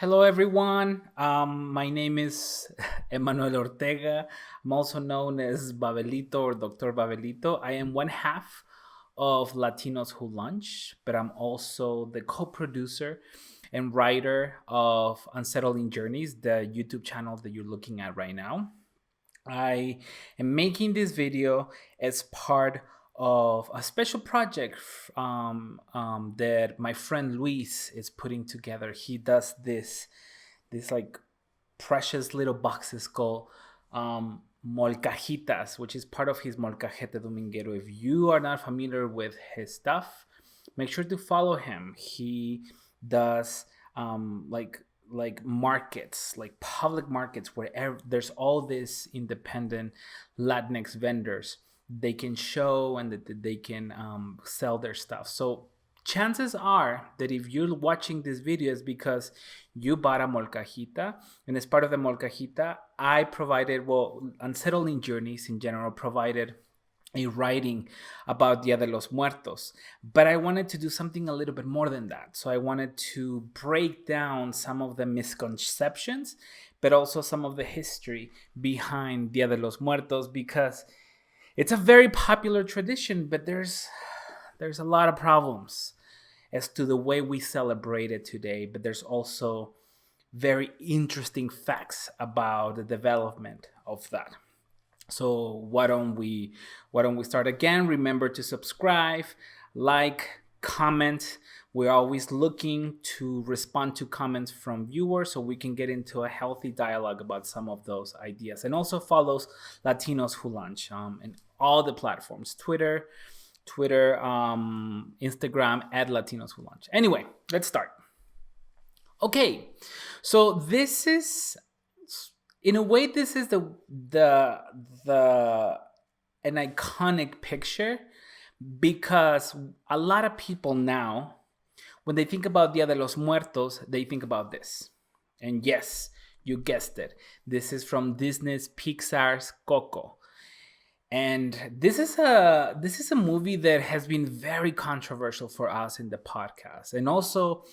Hello, everyone. My name is Emmanuel Ortega. I'm also known as Babelito or Dr. Babelito. I am one half of Latinos Who Lunch, but I'm also the co producer and writer of Unsettling Journeys, the YouTube channel that you're looking at right now. I am making this video as part of a special project that my friend Luis is putting together. He does this like precious little boxes called molcajitas, which is part of his molcajete dominguero. If you are not familiar with his stuff, make sure to follow him. He does like markets, like public markets, where there's all these independent Latinx vendors. They can show and that they can sell their stuff. So chances are that if you're watching this video is because you bought a molcajita, and as part of the molcajita, I provided, well, Unsettling Journeys in general provided a writing about Dia de los Muertos. But I wanted to do something a little bit more than that. So I wanted to break down some of the misconceptions, but also some of the history behind Dia de los Muertos, because it's a very popular tradition, but there's a lot of problems as to the way we celebrate it today. But there's also very interesting facts about the development of that. So why don't we start again? Remember to subscribe, like, comment. We're always looking to respond to comments from viewers so we can get into a healthy dialogue about some of those ideas. And also follows Latinos Who Lunch in all the platforms: Twitter, Instagram at Latinos Who Lunch. Anyway, let's start. Okay, so this is, in a way, this is the an iconic picture, because a lot of people now, when they think about Dia de los Muertos, they think about this. And yes, you guessed it. This is from Disney's Pixar's Coco. And this is a movie that has been very controversial for us in the podcast. And also,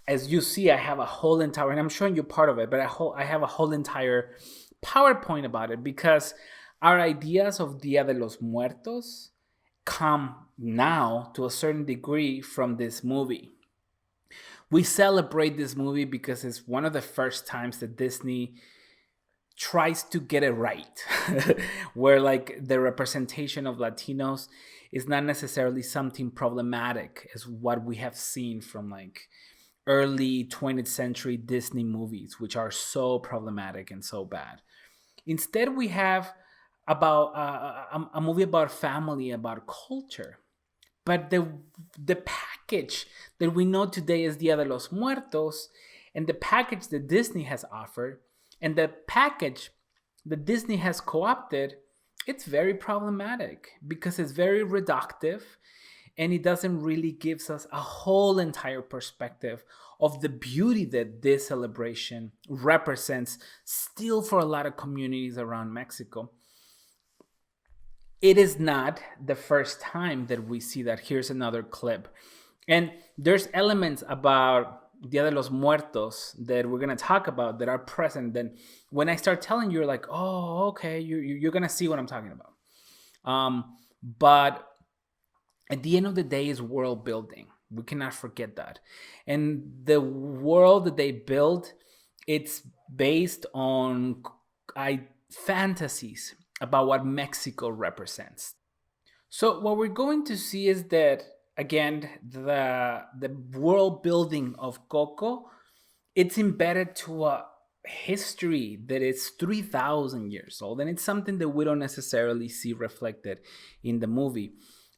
as you see, I have a whole entire, and I'm showing you part of it, but I have a whole entire PowerPoint about it, because our ideas of Dia de los Muertos come now to a certain degree from this movie. We celebrate this movie because it's one of the first times that Disney tries to get it right, where like the representation of Latinos is not necessarily something problematic as what we have seen from like early 20th century Disney movies, which are so problematic and so bad. Instead, we have about a movie about family, about culture. But the package that we know today is Dia de los Muertos, and the package that Disney has offered, and the package that Disney has co-opted, it's very problematic because it's very reductive, and it doesn't really gives us a whole entire perspective of the beauty that this celebration represents still for a lot of communities around Mexico. It is not the first time that we see that. Here's another clip. And there's elements about Dia de los Muertos that we're going to talk about that are present. Then when I start telling you, you're like, oh, okay, you're going to see what I'm talking about. But at the end of the day is world building. We cannot forget that. And the world that they build, it's based on fantasies about what Mexico represents. So what we're going to see is that, again, the world building of Coco, it's embedded to a history that is 3,000 years old, and it's something that we don't necessarily see reflected in the movie.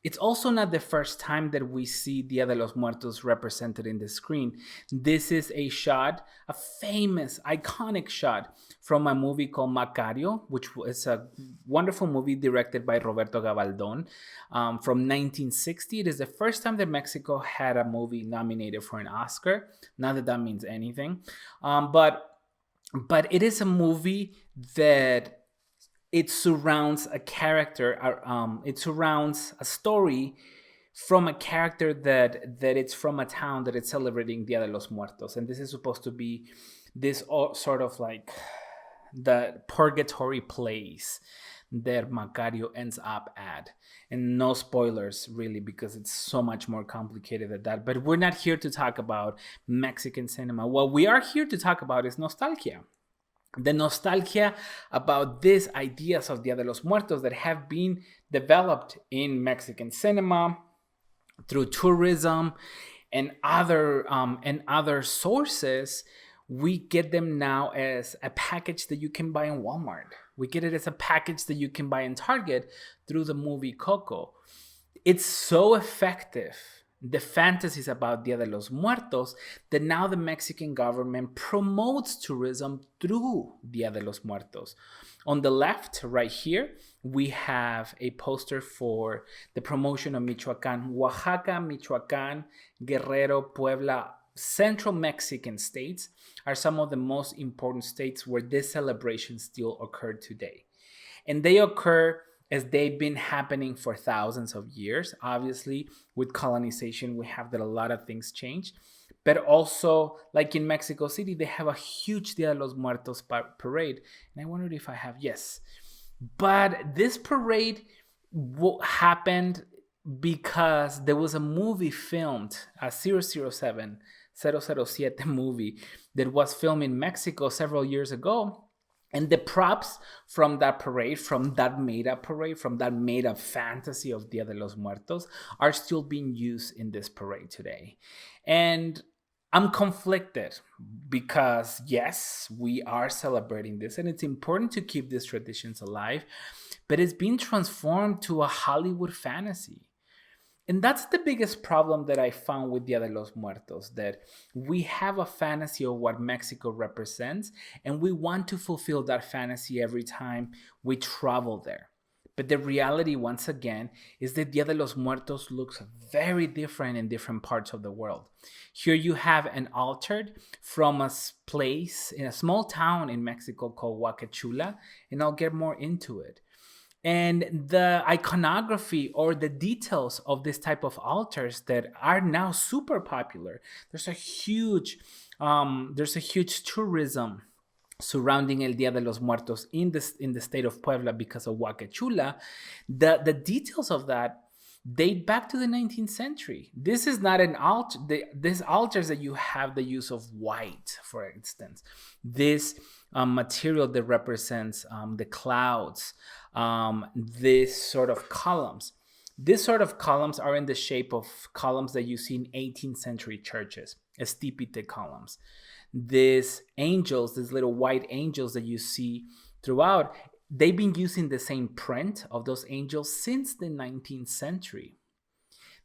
It's also not the first time that we see Dia de los Muertos represented in the screen. This is a shot, a famous, iconic shot from a movie called Macario, which is a wonderful movie directed by Roberto Gabaldon from 1960. It is the first time that Mexico had a movie nominated for an Oscar. Not that that means anything. But it is a movie that it surrounds a character, it surrounds a story from a character that it's from a town that it's celebrating Dia de los Muertos, and this is supposed to be this sort of like the purgatory place that Macario ends up at. And no spoilers really, because it's so much more complicated than that. But we're not here to talk about Mexican cinema. What we are here to talk about is nostalgia. The nostalgia about these ideas of Dia de los Muertos that have been developed in Mexican cinema through tourism and other sources. We get them now as a package that you can buy in Walmart. We get it as a package that you can buy in Target through the movie Coco. It's so effective, the fantasies about Dia de los Muertos, that now the Mexican government promotes tourism through Dia de los Muertos. On the left, right here, we have a poster for the promotion of Michoacán. Oaxaca, Michoacán, Guerrero, Puebla, Central Mexican states are some of the most important states where this celebration still occur today. And they occur as they've been happening for thousands of years. Obviously, with colonization, we have that a lot of things change. But also, like in Mexico City, they have a huge Dia de los Muertos parade. And I wondered if I have, yes. But this parade happened because there was a movie filmed, a 007 movie that was filmed in Mexico several years ago. And the props from that parade, from that made-up parade, from that made-up fantasy of Dia de los Muertos are still being used in this parade today. And I'm conflicted because, yes, we are celebrating this and it's important to keep these traditions alive, but it's been transformed to a Hollywood fantasy. And that's the biggest problem that I found with Dia de los Muertos, that we have a fantasy of what Mexico represents, and we want to fulfill that fantasy every time we travel there. But the reality, once again, is that Dia de los Muertos looks very different in different parts of the world. Here you have an altar from a place in a small town in Mexico called Huacachula, and I'll get more into it. And the iconography or the details of this type of altars that are now super popular. There's a huge tourism surrounding El Dia de los Muertos in the state of Puebla because of Huacachula. The details of that date back to the 19th century. This is not an altar. These altars that you have the use of white, for instance. This material that represents the clouds. This sort of columns. These sort of columns are in the shape of columns that you see in 18th century churches, estipite columns. These angels, these little white angels that you see throughout, they've been using the same print of those angels since the 19th century.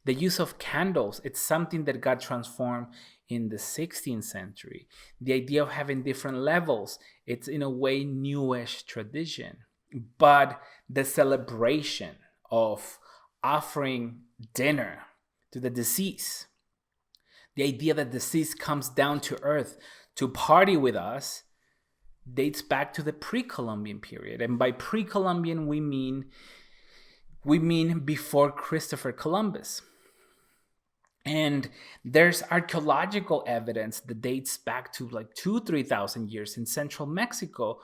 The use of candles, it's something that got transformed in the 16th century. The idea of having different levels, it's in a way newish tradition. But the celebration of offering dinner to the deceased, the idea that the deceased comes down to earth to party with us, dates back to the pre-Columbian period. And by pre-Columbian, we mean before Christopher Columbus. And there's archaeological evidence that dates back to like 2,000-3,000 years in central Mexico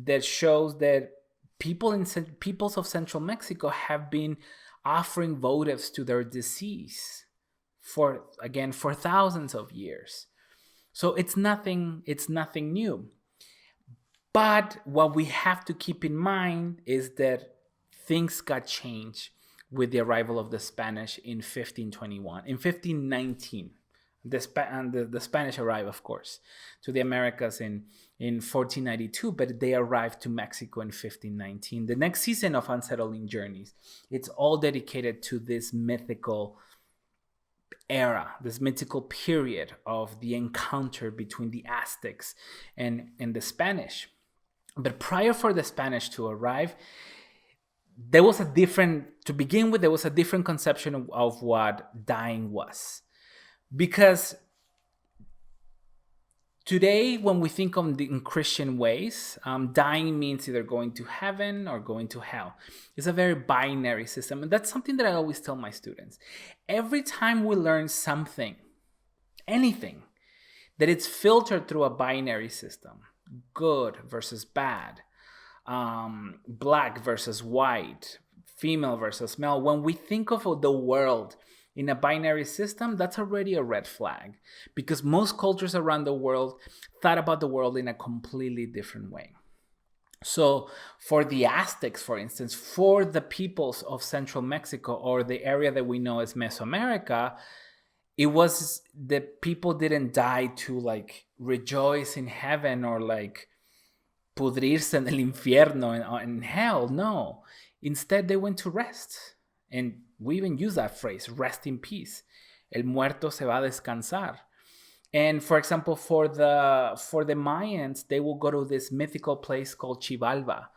that shows that peoples of central Mexico have been offering votives to their deceased for thousands of years. So it's nothing new. But what we have to keep in mind is that things got changed with the arrival of the Spanish in 1521. In 1519, the Spanish arrived, of course, to the Americas in 1492, but they arrived to Mexico in 1519. The next season of Unsettling Journeys, it's all dedicated to this mythical era, this mythical period of the encounter between the Aztecs and the Spanish. But prior for the Spanish to arrive, there was a different conception of what dying was. Because Today, when we think in Christian ways, dying means either going to heaven or going to hell. It's a very binary system. And that's something that I always tell my students. Every time we learn something, anything, that it's filtered through a binary system, good versus bad, black versus white, female versus male. When we think of the world in a binary system, that's already a red flag, because most cultures around the world thought about the world in a completely different way. So for the Aztecs, for instance, for the peoples of Central Mexico, or the area that we know as Mesoamerica, it was that people didn't die to like rejoice in heaven or like pudrirse en el infierno, in hell. No. Instead, they went to rest. And we even use that phrase, rest in peace. El muerto se va a descansar. And for example, for the Mayans, they will go to this mythical place called Chivalba.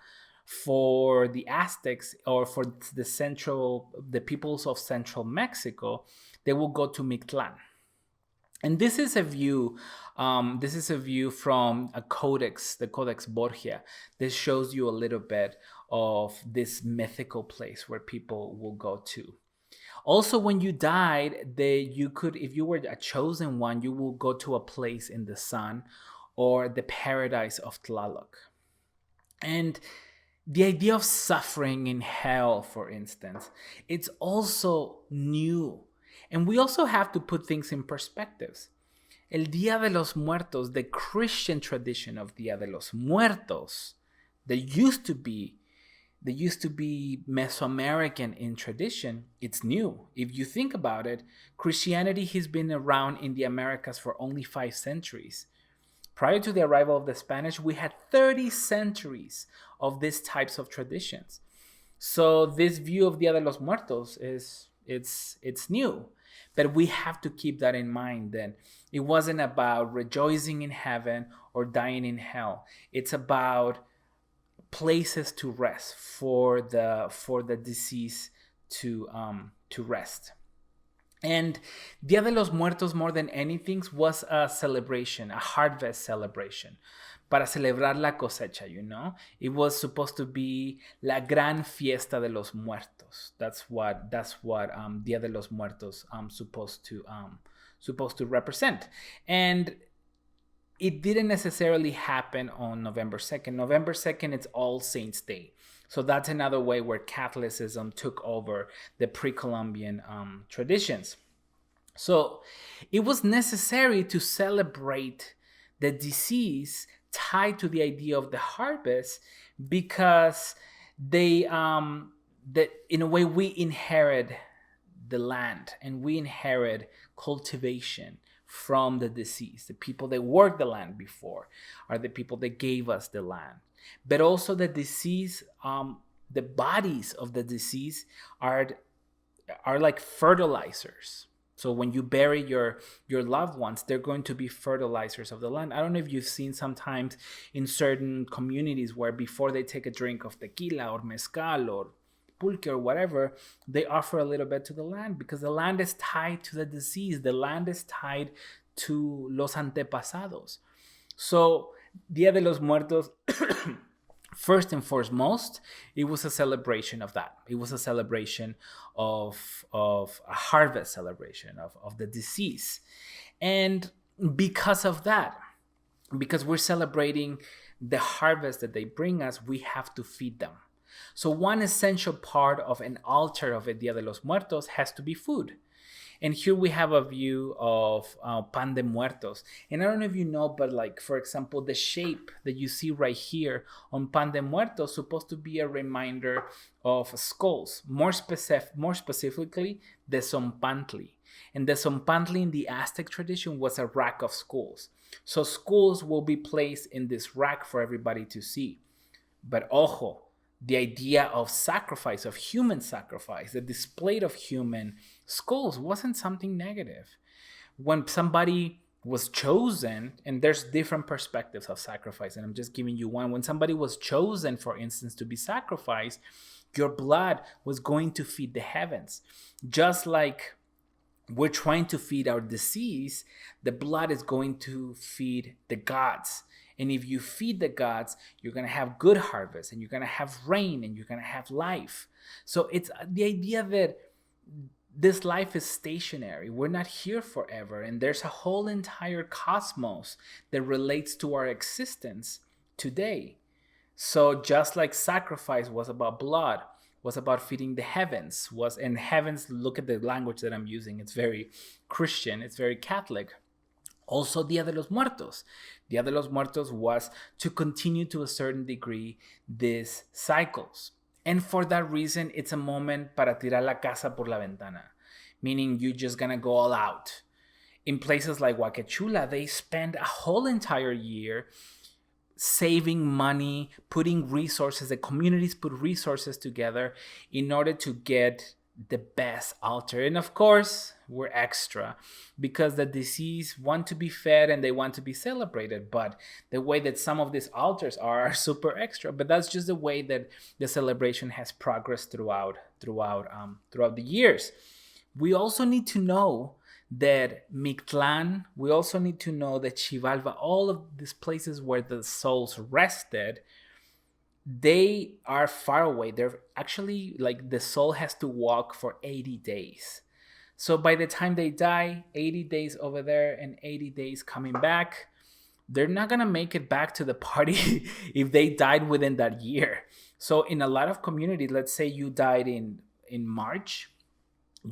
For the Aztecs, or for the peoples of Central Mexico, they will go to Mictlan. And this is a view from a codex, the Codex Borgia. This shows you a little bit of this mythical place where people will go to. Also, when you died, you could, if you were a chosen one, you will go to a place in the sun, or the paradise of Tlaloc. And the idea of suffering in hell, for instance, it's also new. And we also have to put things in perspectives. El Día de los Muertos, the Christian tradition of Día de los Muertos, that used to be Mesoamerican in tradition, it's new. If you think about it, Christianity has been around in the Americas for only 5 centuries. Prior to the arrival of the Spanish, we had 30 centuries of these types of traditions. So this view of Día de los Muertos it's new. But we have to keep that in mind then. It wasn't about rejoicing in heaven or dying in hell. It's about places to rest, for the deceased to rest. And Dia de los Muertos, more than anything, was a celebration, a harvest celebration, para celebrar la cosecha, you know? It was supposed to be la gran fiesta de los muertos. That's what Dia de los Muertos supposed to represent. And it didn't necessarily happen on November 2nd. November 2nd, it's All Saints' Day. So that's another way where Catholicism took over the pre-Columbian traditions. So it was necessary to celebrate the disease tied to the idea of the harvest, because in a way we inherit the land, and we inherit cultivation from the deceased. The people that worked the land before are the people that gave us the land. But also the deceased, the bodies of the deceased are like fertilizers. So when you bury your loved ones, they're going to be fertilizers of the land. I don't know if you've seen sometimes in certain communities where before they take a drink of tequila or mezcal or pulque or whatever, they offer a little bit to the land, because the land is tied to the deceased. The land is tied to los antepasados. So Dia de los Muertos, first and foremost, it was a celebration of that. It was a celebration of a harvest celebration of the deceased. And because of that, because we're celebrating the harvest that they bring us, we have to feed them. So one essential part of an altar of a Dia de los Muertos has to be food. And here we have a view of pan de muertos. And I don't know if you know, but like, for example, the shape that you see right here on pan de muertos is supposed to be a reminder of skulls, more specifically, the zompantli. And the zompantli in the Aztec tradition was a rack of skulls. So skulls will be placed in this rack for everybody to see. But ojo, the idea of sacrifice, of human sacrifice, the display of human skulls wasn't something negative. When somebody was chosen, and there's different perspectives of sacrifice, and I'm just giving you one. When somebody was chosen, for instance, to be sacrificed, your blood was going to feed the heavens. Just like we're trying to feed our disease, the blood is going to feed the gods. And if you feed the gods, you're going to have good harvest, and you're going to have rain, and you're going to have life. So it's the idea that this life is stationary. We're not here forever. And there's a whole entire cosmos that relates to our existence today. So just like sacrifice was about blood, was about feeding the heavens, and heavens, look at the language that I'm using. It's very Christian, it's very Catholic. Also, Dia de los Muertos. Dia de los Muertos was to continue to a certain degree these cycles. And for that reason, it's a moment para tirar la casa por la ventana, meaning you're just gonna go all out. In places like Huacachula, they spend a whole entire year saving money, putting resources, the communities put resources together in order to get the best altar. And of course, we're extra because the deceased want to be fed and they want to be celebrated. But the way that some of these altars are super extra. But that's just the way that the celebration has progressed throughout the years. We also need to know that Mictlan, we also need to know that Xibalba, all of these places where the souls rested, they are far away. They're actually like the soul has to walk for 80 days. So by the time they die, 80 days over there and 80 days coming back, they're not going to make it back to the party if they died within that year. So in a lot of communities, let's say you died in March,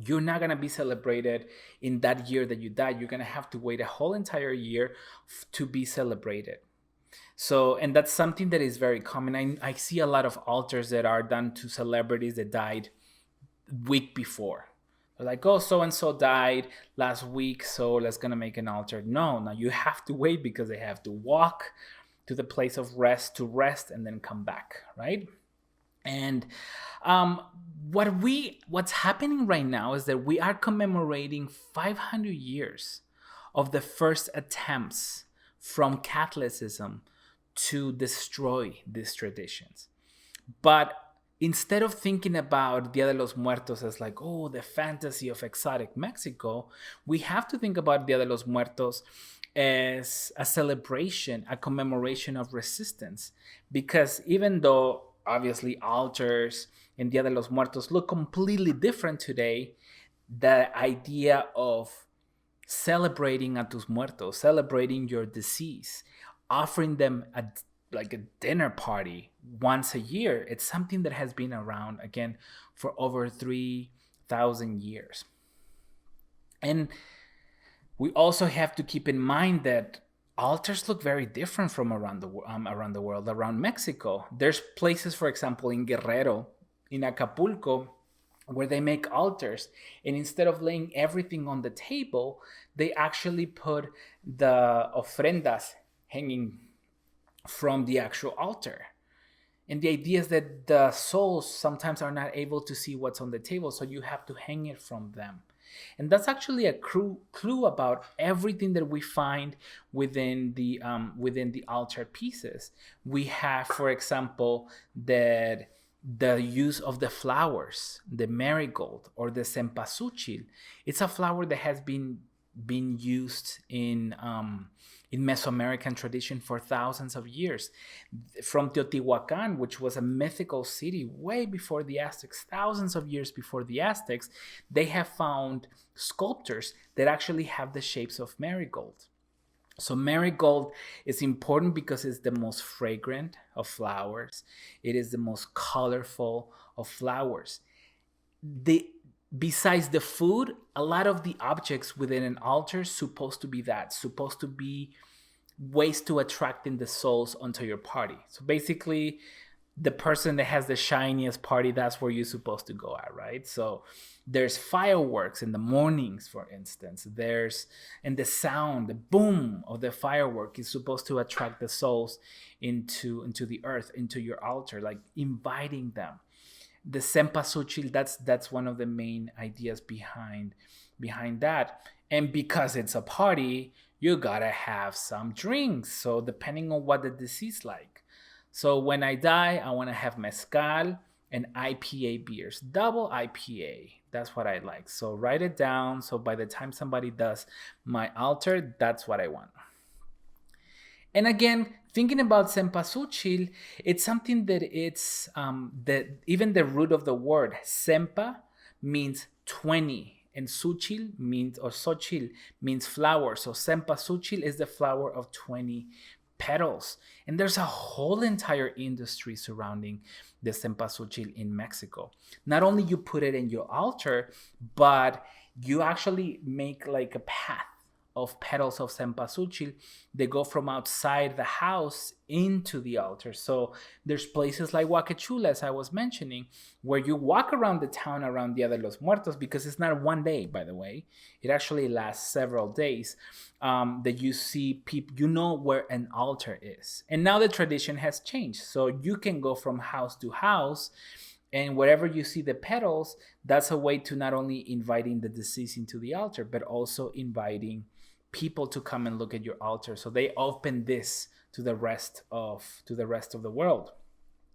you're not going to be celebrated in that year that you died. You're going to have to wait a whole entire year to be celebrated. So, and that's something that is very common. I see a lot of altars that are done to celebrities that died week before. They're like, oh, so-and-so died last week, so let's gonna make an altar. No, you have to wait because they have to walk to the place of rest to rest and then come back, right? And what's happening right now is that we are commemorating 500 years of the first attempts from Catholicism to destroy these traditions. But instead of thinking about Dia de los Muertos as like, oh, the fantasy of exotic Mexico, we have to think about Dia de los Muertos as a celebration, a commemoration of resistance. Because even though obviously altars and Dia de los Muertos look completely different today, the idea of celebrating a tus muertos, celebrating your deceased, offering them a dinner party once a year, it's something that has been around again for over 3,000 years. And we also have to keep in mind that altars look very different from around the world, around Mexico. There's places, for example, in Guerrero, in Acapulco, where they make altars, and instead of laying everything on the table, they actually put the ofrendas hanging from the actual altar. And the idea is that the souls sometimes are not able to see what's on the table, so you have to hang it from them. And that's actually a clue about everything that we find within the altar pieces. We have, for example, that the use of the flowers, the marigold or the cempasúchil. It's a flower that has been used in Mesoamerican tradition for thousands of years. From Teotihuacan, which was a mythical city way before the Aztecs, thousands of years before the Aztecs, they have found sculptures that actually have the shapes of marigold. So marigold is important because it's the most fragrant of flowers. It is the most colorful of flowers. Besides the food, a lot of the objects within an altar is supposed to be ways to attracting the souls onto your party. So basically, the person that has the shiniest party, that's where you're supposed to go at, right? So there's fireworks in the mornings, for instance. And the sound, the boom of the firework is supposed to attract the souls into the earth, into your altar, like inviting them. The cempasúchil, that's one of the main ideas behind that. And because it's a party, you gotta have some drinks. So depending on what the deceased like. So when I die, I want to have mezcal and IPA beers, double IPA. That's what I like. So write it down. So by the time somebody does my altar, that's what I want. And again, thinking about cempasúchil, it's something that it's that even the root of the word sempa means 20, and suchil means, or xochil means flower. So cempasúchil is the flower of 20 petals. And there's a whole entire industry surrounding the cempasúchil in Mexico. Not only you put it in your altar, but you actually make like a path of petals of cempasúchil. They go from outside the house into the altar. So there's places like Huacachula, as I was mentioning, where you walk around the town around Dia de los Muertos, because it's not one day, by the way. It actually lasts several days, that you see people, you know where an altar is. And now the tradition has changed. So you can go from house to house, and wherever you see the petals, that's a way to not only inviting the deceased into the altar, but also inviting people to come and look at your altar. So they open this to the rest of the world.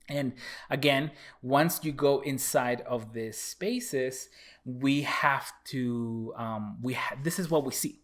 And again, once you go inside of these spaces, we have to this is what we see.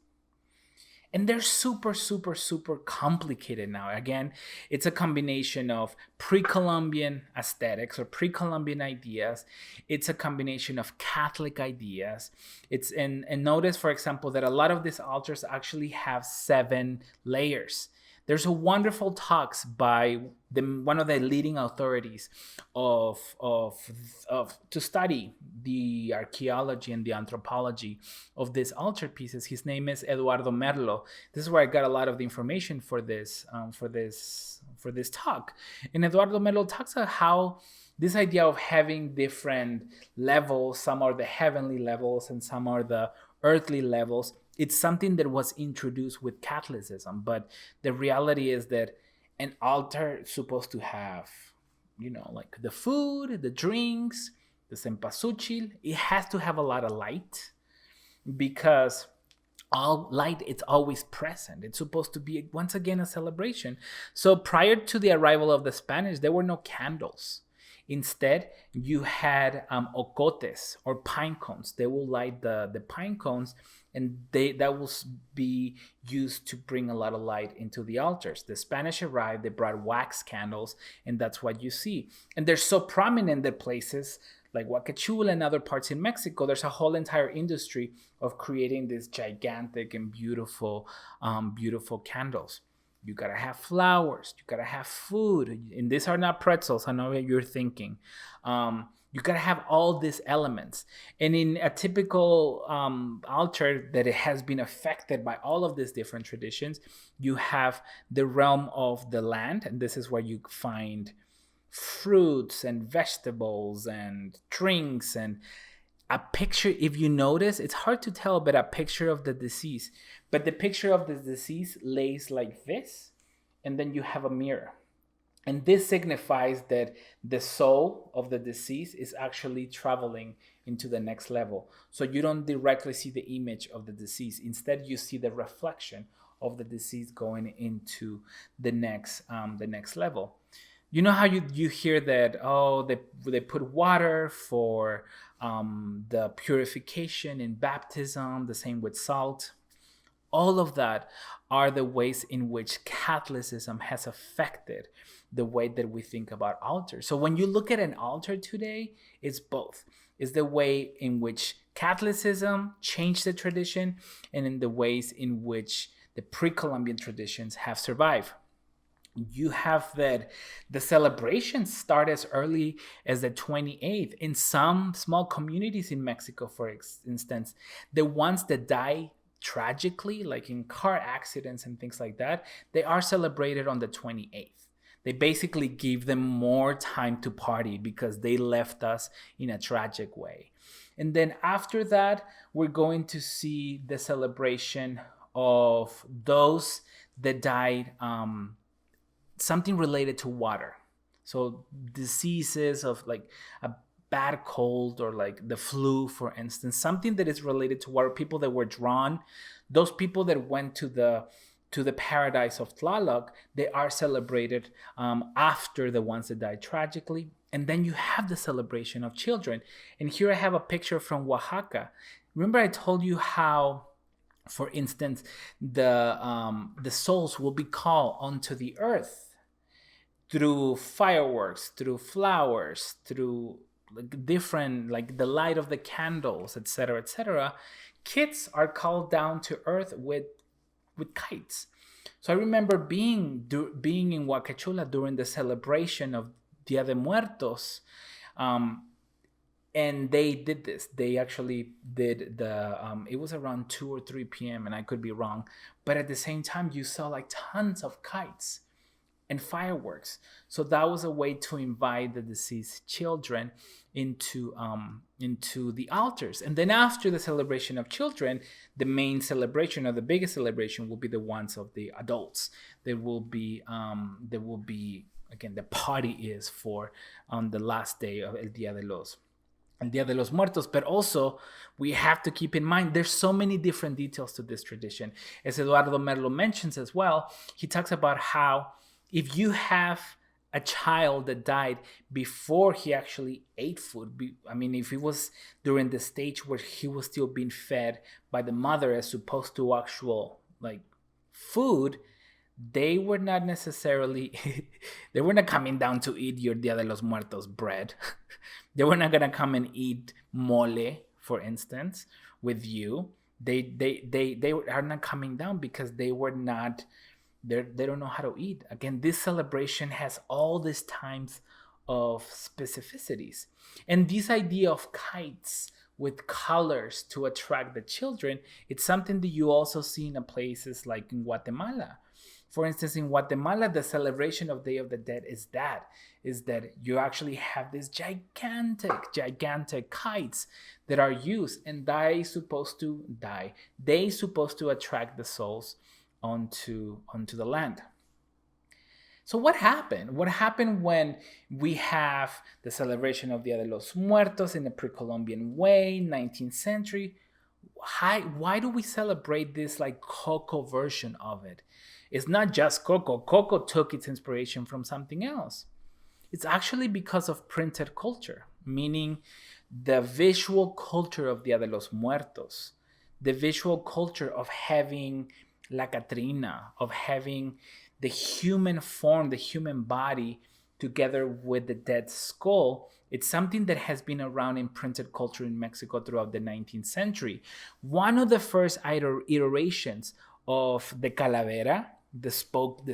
And they're super, super, super complicated now. Again, it's a combination of pre-Columbian aesthetics or pre-Columbian ideas. It's a combination of Catholic ideas. It's and notice, for example, that a lot of these altars actually have 7 layers. There's a wonderful talks by one of the leading authorities of to study the archaeology and the anthropology of these altar pieces. His name is Eduardo Merlo. This is where I got a lot of the information for this talk. And Eduardo Merlo talks about how this idea of having different levels, some are the heavenly levels and some are the earthly levels. It's something that was introduced with Catholicism, but the reality is that an altar is supposed to have, like the food, the drinks, the cempasúchil. It has to have a lot of light, because all light, it's always present. It's supposed to be, once again, a celebration. So prior to the arrival of the Spanish, there were no candles. Instead, you had ocotes or pine cones. They will light the pine cones, and that will be used to bring a lot of light into the altars. The Spanish arrived, they brought wax candles, and that's what you see. And they're so prominent at places like Huacachula and other parts in Mexico. There's a whole entire industry of creating these gigantic and beautiful candles. You gotta have flowers. You gotta have food. And these are not pretzels. I know what you're thinking. You gotta have all these elements. And in a typical altar that it has been affected by all of these different traditions, you have the realm of the land. And this is where you find fruits and vegetables and drinks and a picture. If you notice, it's hard to tell, but a picture of the deceased. But the picture of the deceased lays like this, and then you have a mirror. And this signifies that the soul of the deceased is actually traveling into the next level. So you don't directly see the image of the deceased. Instead, you see the reflection of the deceased going into the next level. You know how you hear that, they put water for the purification in baptism, the same with salt. All of that are the ways in which Catholicism has affected the way that we think about altars. So when you look at an altar today, it's both. It's the way in which Catholicism changed the tradition, and in the ways in which the pre-Columbian traditions have survived. You have that the celebrations start as early as the 28th. In some small communities in Mexico, for instance, the ones that die tragically, like in car accidents and things like that, they are celebrated on the 28th. They basically give them more time to party because they left us in a tragic way. And then after that, we're going to see the celebration of those that died, something related to water. So diseases of like a bad cold or like the flu, for instance, something that is related to water, people that were drawn, those people that went to the paradise of Tlaloc, they are celebrated after the ones that died tragically. And then you have the celebration of children. And here I have a picture from Oaxaca. Remember I told you how, for instance, the souls will be called onto the earth through fireworks, through flowers, through different, like the light of the candles, etc., etc. Kids are called down to earth with kites. So I remember being in Huacachula during the celebration of Dia de Muertos, and they did this. They actually did it was around 2 or 3 p.m. and I could be wrong, but at the same time you saw like tons of kites and fireworks. So that was a way to invite the deceased children into the altars. And then after the celebration of children, the main celebration, or the biggest celebration, will be the ones of the adults. There will be again, the party is for on the last day of El Dia de los Muertos. But also we have to keep in mind there's so many different details to this tradition. As Eduardo Merlo mentions as well, he talks about how if you have a child that died before he actually ate food, I mean, if it was during the stage where he was still being fed by the mother as opposed to actual like food, they were not necessarily, they were not coming down to eat your Dia de los Muertos bread. They were not going to come and eat mole, for instance, with you. They are not coming down because they were not, they don't know how to eat. Again, this celebration has all these times of specificities. And this idea of kites with colors to attract the children, it's something that you also see in places like in Guatemala. For instance, in Guatemala, the celebration of Day of the Dead is that you actually have these gigantic kites that are used, and they supposed to attract the souls onto the land. So what happened? What happened when we have the celebration of Dia de los Muertos in a pre-Columbian way, 19th century? Why do we celebrate this like Coco version of it? It's not just Coco. Coco took its inspiration from something else. It's actually because of printed culture, meaning the visual culture of Dia de los Muertos, the visual culture of having La Catrina, of having the human form, the human body, together with the dead skull. It's something that has been around in printed culture in Mexico throughout the 19th century. One of the first iterations of the calavera, the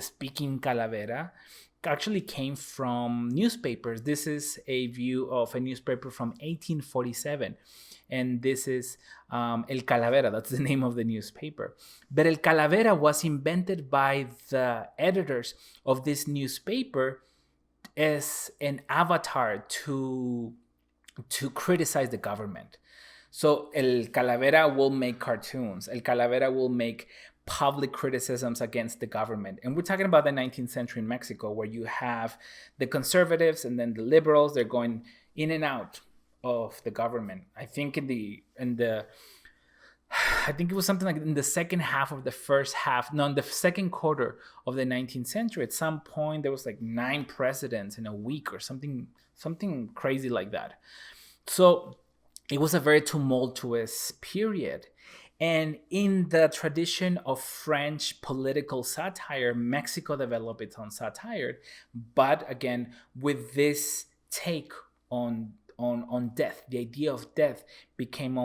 speaking calavera, actually came from newspapers. This is a view of a newspaper from 1847. And this is El Calavera, that's the name of the newspaper. But El Calavera was invented by the editors of this newspaper as an avatar to criticize the government. So El Calavera will make cartoons. El Calavera will make public criticisms against the government. And we're talking about the 19th century in Mexico, where you have the conservatives and then the liberals. They're going in and out of the government. I think I think it was something like in the second quarter of the 19th century. At some point, there was like 9 presidents in a week or something crazy like that. So it was a very tumultuous period. And in the tradition of French political satire, Mexico developed its own satire, but again, with this take on death. The idea of death became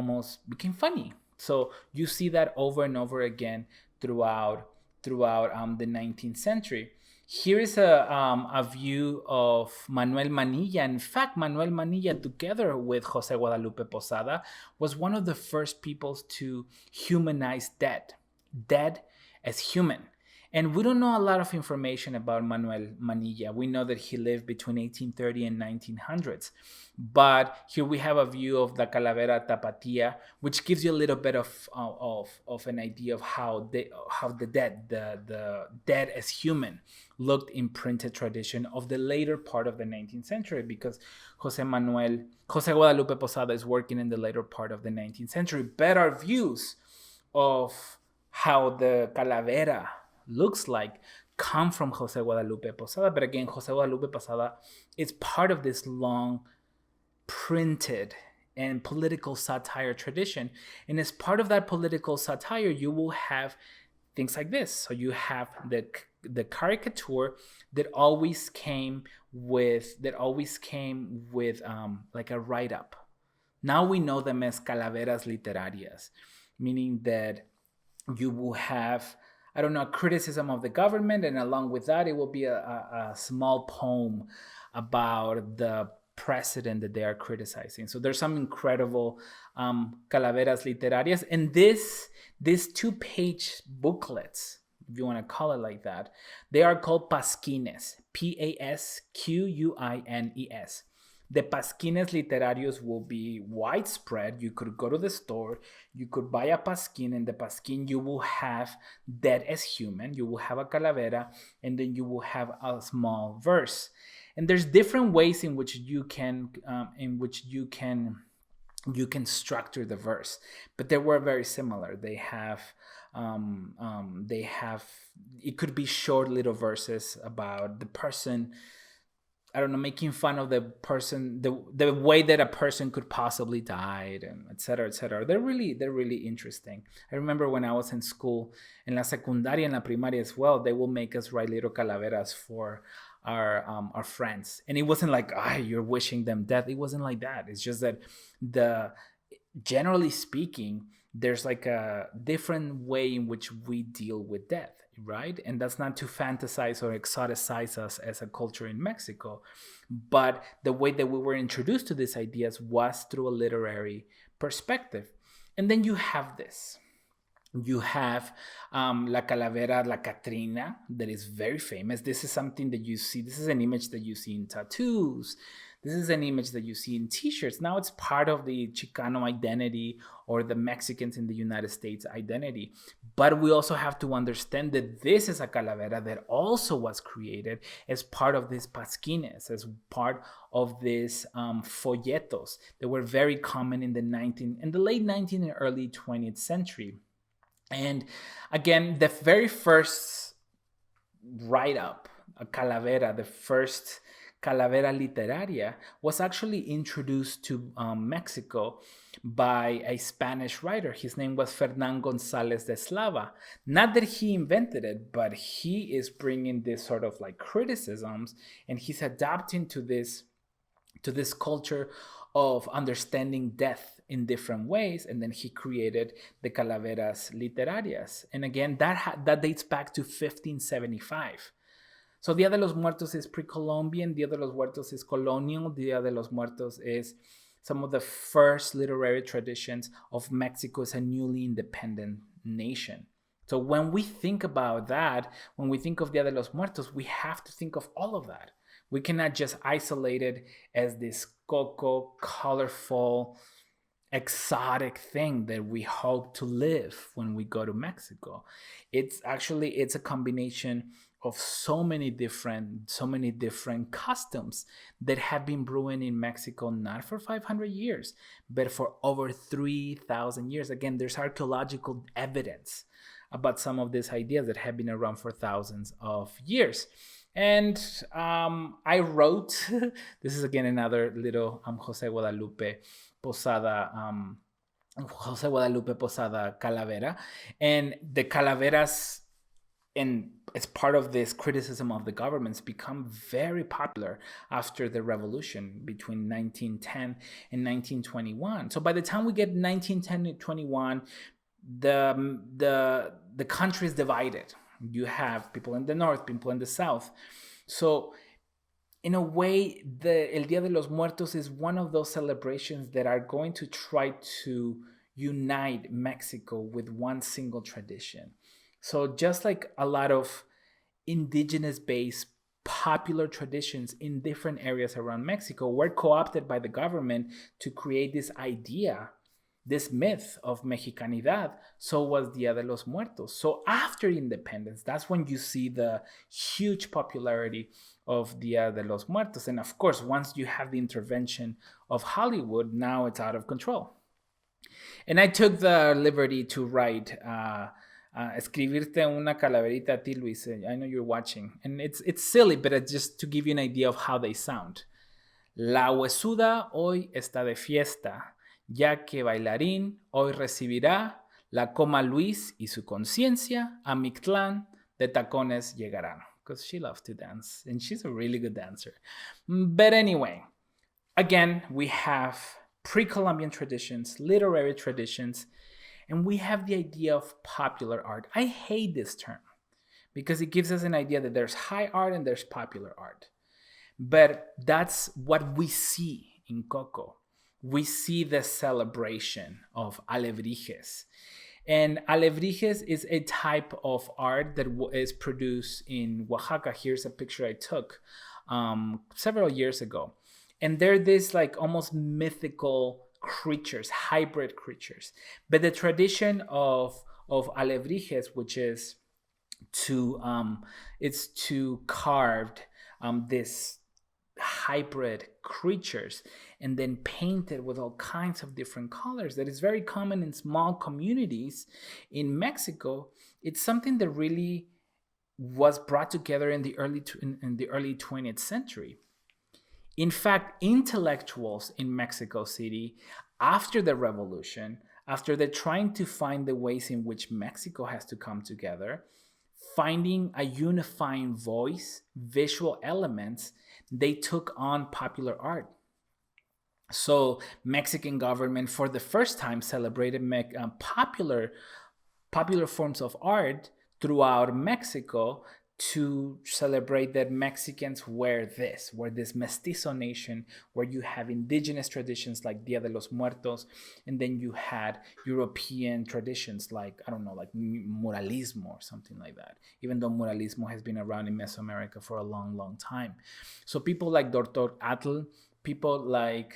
funny. So you see that over and over again throughout the 19th century. Here is a view of Manuel Manilla. In fact, Manuel Manilla, together with Jose Guadalupe Posada, was one of the first people to humanize dead as human. And we don't know a lot of information about Manuel Manilla. We know that he lived between 1830 and 1900s. But here we have a view of the Calavera Tapatia, which gives you a little bit of an idea of how the dead as human looked in printed tradition of the later part of the 19th century, because Jose Guadalupe Posada is working in the later part of the 19th century. But our views of how the Calavera looks like come from Jose Guadalupe Posada. But again, Jose Guadalupe Posada is part of this long printed and political satire tradition. And as part of that political satire, you will have things like this. So you have the caricature that always came with like a write-up. Now we know them as calaveras literarias, meaning that you will have, I don't know, a criticism of the government, and along with that, it will be a small poem about the president that they are criticizing. So there's some incredible calaveras literarias, and these 2-page booklets, if you want to call it like that, they are called pasquines, Pasquines. The pasquines literarios will be widespread. You could go to the store, you could buy a pasquin, and the pasquin you will have dead as human, you will have a calavera, and then you will have a small verse. And there's different ways in which you can structure the verse, but they were very similar. They have it could be short little verses about the person, I don't know, making fun of the person, the way that a person could possibly die, and et cetera, et cetera. They're really interesting. I remember when I was in school, in la secundaria, in la primaria as well, they will make us write little calaveras for our friends. And it wasn't like, you're wishing them death. It wasn't like that. It's just that generally speaking, there's like a different way in which we deal with death, right? And that's not to fantasize or exoticize us as a culture in Mexico, but the way that we were introduced to these ideas was through a literary perspective. And then you have this. You have La Calavera, La Catrina, that is very famous. This is something that you see. This is an image that you see in tattoos. This is an image that you see in t-shirts. Now it's part of the Chicano identity, or the Mexicans in the United States identity. But we also have to understand that this is a calavera that also was created as part of these pasquines, as part of these folletos that were very common in the late 19th and early 20th century. And again, the very first write-up, a calavera, the first calavera literaria, was actually introduced to Mexico by a Spanish writer. His name was Fernán González de Eslava. Not that he invented it, but he is bringing this sort of like criticisms, and he's adapting to this culture of understanding death in different ways. And then he created the calaveras literarias. And again, that dates back to 1575. So Dia de los Muertos is pre-Columbian, Dia de los Muertos is colonial, Dia de los Muertos is some of the first literary traditions of Mexico as a newly independent nation. So when we think about that, when we think of Dia de los Muertos, we have to think of all of that. We cannot just isolate it as this cocoa, colorful, exotic thing that we hope to live when we go to Mexico. It's a combination of so many different customs that have been brewing in Mexico, not for 500 years, but for over 3,000 years. Again, there's archaeological evidence about some of these ideas that have been around for thousands of years. And I wrote, this is again another little Jose Guadalupe Posada calavera. And the calaveras, and as part of this criticism of the governments, become very popular after the revolution between 1910 and 1921. So by the time we get 1910 to 21, the country is divided. You have people in the north, people in the south. So in a way, El Día de los Muertos is one of those celebrations that are going to try to unite Mexico with one single tradition. So just like a lot of indigenous-based popular traditions in different areas around Mexico were co-opted by the government to create this idea, this myth of Mexicanidad, so was Dia de los Muertos. So after independence, that's when you see the huge popularity of Dia de los Muertos. And of course, once you have the intervention of Hollywood, now it's out of control. And I took the liberty to write escribirte una calaverita a ti, Luis. I know you're watching. And it's silly, but it's just to give you an idea of how they sound. La huesuda hoy está de fiesta, ya que bailarín hoy recibirá la coma Luis y su conciencia a Mictlán de tacones llegarán. Because she loves to dance, and she's a really good dancer. But anyway, again, we have pre-Columbian traditions, literary traditions, and we have the idea of popular art. I hate this term because it gives us an idea that there's high art and there's popular art. But that's what we see in Coco. We see the celebration of alebrijes. And alebrijes is a type of art that is produced in Oaxaca. Here's a picture I took several years ago. And they're this like almost mythical creatures, hybrid creatures. But the tradition of alebrijes, which is it's to carved this hybrid creatures and then painted with all kinds of different colors that is very common in small communities in Mexico. It's something that really was brought together in the early 20th century. In fact, intellectuals in Mexico City after the revolution, after they're trying to find the ways in which Mexico has to come together, finding a unifying voice, visual elements, they took on popular art. So Mexican government for the first time celebrated popular forms of art throughout Mexico to celebrate that Mexicans were this mestizo nation where you have indigenous traditions like Dia de los Muertos, and then you had European traditions like, I don't know, like muralismo or something like that, even though muralismo has been around in Mesoamerica for a long, long time. So people like Dr. Atl, people like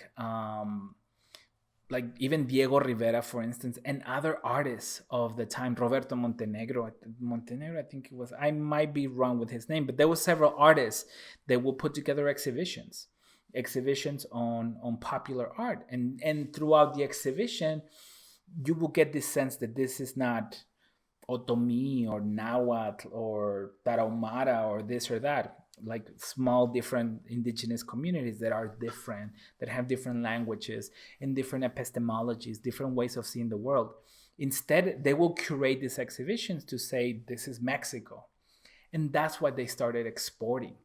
even Diego Rivera, for instance, and other artists of the time, Roberto Montenegro, I think it was, I might be wrong with his name, but there were several artists that will put together exhibitions on popular art. And throughout the exhibition, you will get this sense that this is not Otomi or Nahuatl or Tarahumara or this or that, like small different indigenous communities that are different, that have different languages and different epistemologies, different ways of seeing the world. Instead, they will curate these exhibitions to say, this is Mexico. And that's what they started exporting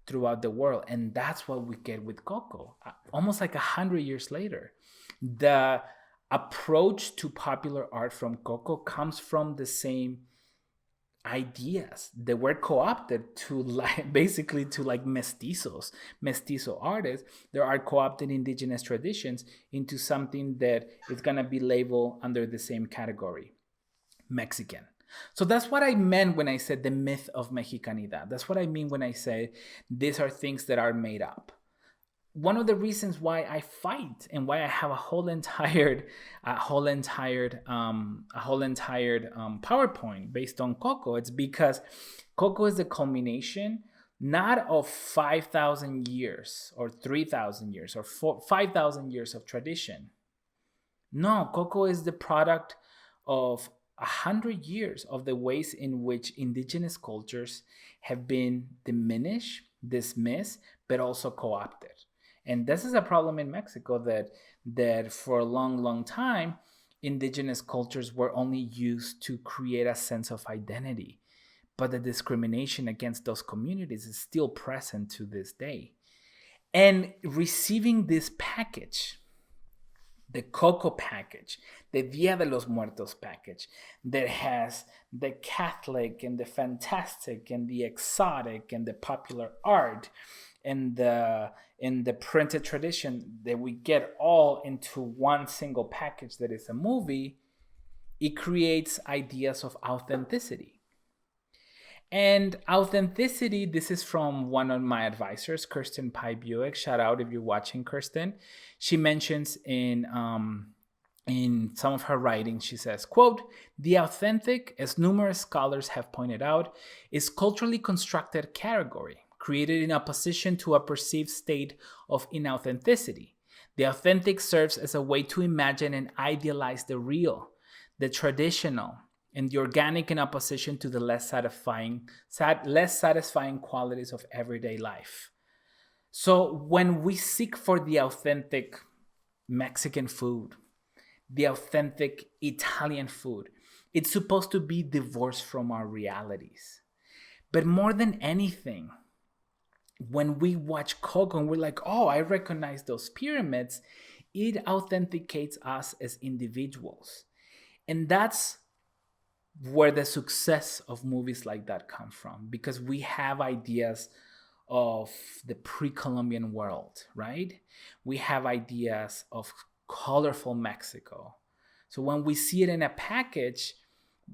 throughout the world. And that's what we get with Coco. Almost like 100 years later, the approach to popular art from Coco comes from the same ideas that were co-opted to mestizo artists. There are co-opted indigenous traditions into something that is going to be labeled under the same category, Mexican. So that's what I meant when I said the myth of Mexicanidad. That's what I mean when I say these are things that are made up. One of the reasons why I fight and why I have a whole entire PowerPoint based on Coco, it's because Coco is the culmination not of 5,000 years or 3,000 years or 5,000 years of tradition. No, Coco is the product of 100 years of the ways in which indigenous cultures have been diminished, dismissed, but also co-opted. And this is a problem in Mexico that for a long, long time, indigenous cultures were only used to create a sense of identity. But the discrimination against those communities is still present to this day. And receiving this package, the Coco package, the Dia de los Muertos package, that has the Catholic and the fantastic and the exotic and the popular art, and the printed tradition that we get all into one single package that is a movie, it creates ideas of authenticity. And authenticity, this is from one of my advisors, Kirsten Pye Buick. Shout out if you're watching, Kirsten. She mentions in some of her writings, she says, quote, "The authentic, as numerous scholars have pointed out, is culturally constructed category created in opposition to a perceived state of inauthenticity. The authentic serves as a way to imagine and idealize the real, the traditional, and the organic in opposition to the less satisfying qualities of everyday life. So when we seek for the authentic Mexican food, the authentic Italian food, it's supposed to be divorced from our realities. But more than anything, when we watch Coco and we're like, oh, I recognize those pyramids, it authenticates us as individuals. And that's where the success of movies like that come from, because we have ideas of the pre-Columbian world, right? We have ideas of colorful Mexico. So when we see it in a package,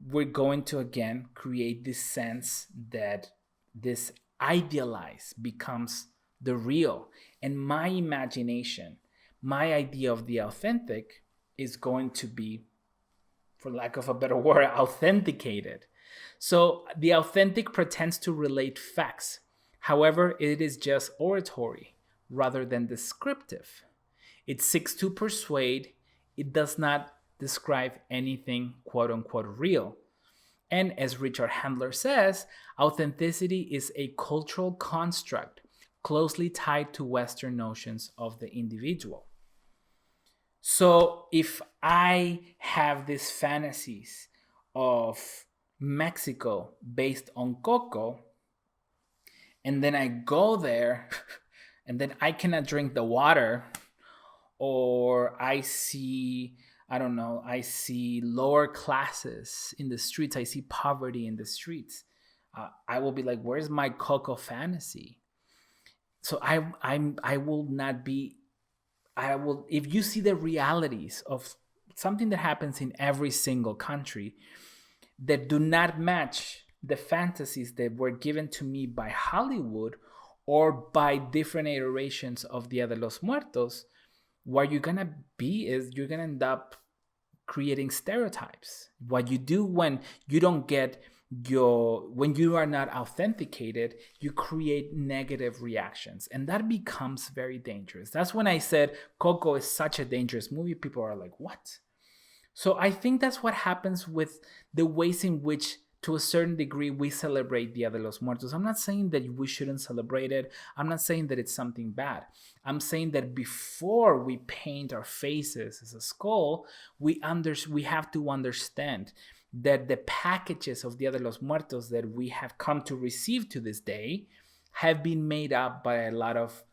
we're going to again create this sense that this idealize becomes the real. And my imagination, my idea of the authentic is going to be, for lack of a better word, authenticated. So the authentic pretends to relate facts. However, it is just oratory rather than descriptive. It seeks to persuade. It does not describe anything quote unquote real. And as Richard Handler says, authenticity is a cultural construct closely tied to Western notions of the individual. So if I have these fantasies of Mexico based on Coco, and then I go there and then I cannot drink the water, or I see, I don't know, I see lower classes in the streets, I see poverty in the streets, I will be like, where's my Coco fantasy? So I will not be, I will, if you see the realities of something that happens in every single country that do not match the fantasies that were given to me by Hollywood or by different iterations of Dia de los Muertos, what you're gonna be is you're gonna end up creating stereotypes. What you do when you don't get when you are not authenticated, you create negative reactions, and that becomes very dangerous. That's when I said Coco is such a dangerous movie. People are like, what? So I think that's what happens with the ways in which, to a certain degree, we celebrate Dia de los Muertos. I'm not saying that we shouldn't celebrate it. I'm not saying that it's something bad. I'm saying that before we paint our faces as a skull, we have to understand that the packages of Dia de los Muertos that we have come to receive to this day have been made up by a lot of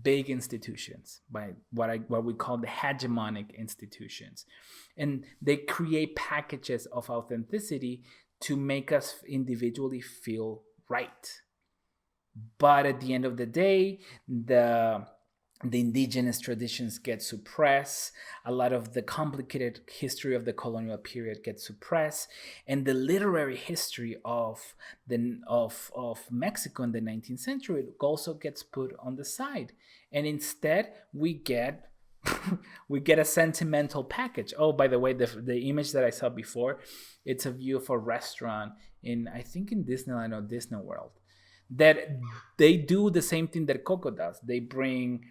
big institutions, by what we call the hegemonic institutions. And they create packages of authenticity to make us individually feel right. But at the end of the day, the indigenous traditions get suppressed. A lot of the complicated history of the colonial period gets suppressed, and the literary history of Mexico in the 19th century also gets put on the side. And instead, we get a sentimental package. Oh, by the way, the image that I saw before, it's a view of a restaurant I think in Disneyland or Disney World, that they do the same thing that Coco does. They bring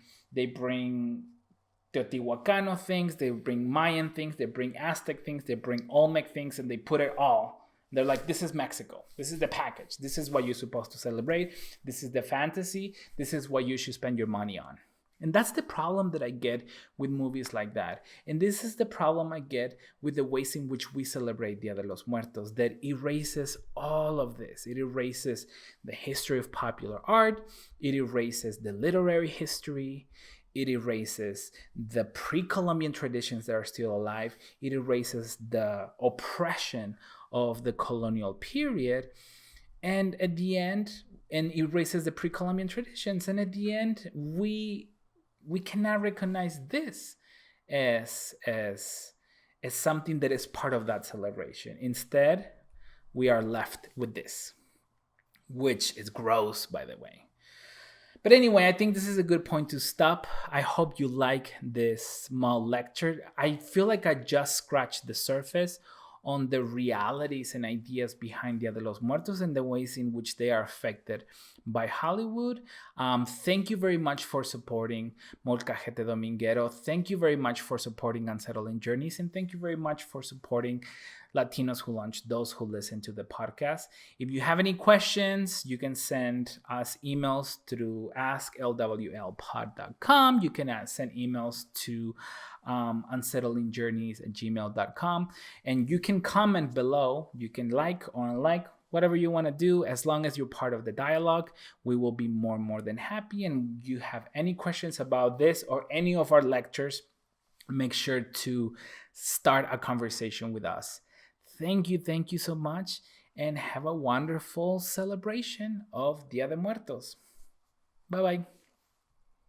Teotihuacano things, they bring Mayan things, they bring Aztec things, they bring Olmec things, and they put it all. They're like, this is Mexico. This is the package. This is what you're supposed to celebrate. This is the fantasy. This is what you should spend your money on. And that's the problem that I get with movies like that. And this is the problem I get with the ways in which we celebrate Dia de los Muertos, that erases all of this. It erases the history of popular art. It erases the literary history. It erases the pre-Columbian traditions that are still alive. It erases the oppression of the colonial period. And at the end, and erases the pre-Columbian traditions. And at the end, we cannot recognize this as something that is part of that celebration. Instead, we are left with this, which is gross, by the way. But anyway, I think this is a good point to stop. I hope you like this small lecture. I feel like I just scratched the surface on the realities and ideas behind Dia de los Muertos and the ways in which they are affected by Hollywood. Thank you very much for supporting Molcajete Dominguero. Thank you very much for supporting Unsettling Journeys. And thank you very much for supporting Latinos who launch, those who listen to the podcast. If you have any questions, you can send us emails through asklwlpod.com. You can send emails to unsettlingjourneys@gmail.com. And you can comment below. You can like or unlike, whatever you want to do. As long as you're part of the dialogue, we will be more than happy. And you have any questions about this or any of our lectures, make sure to start a conversation with us. Thank you so much, and have a wonderful celebration of Dia de Muertos. Bye-bye.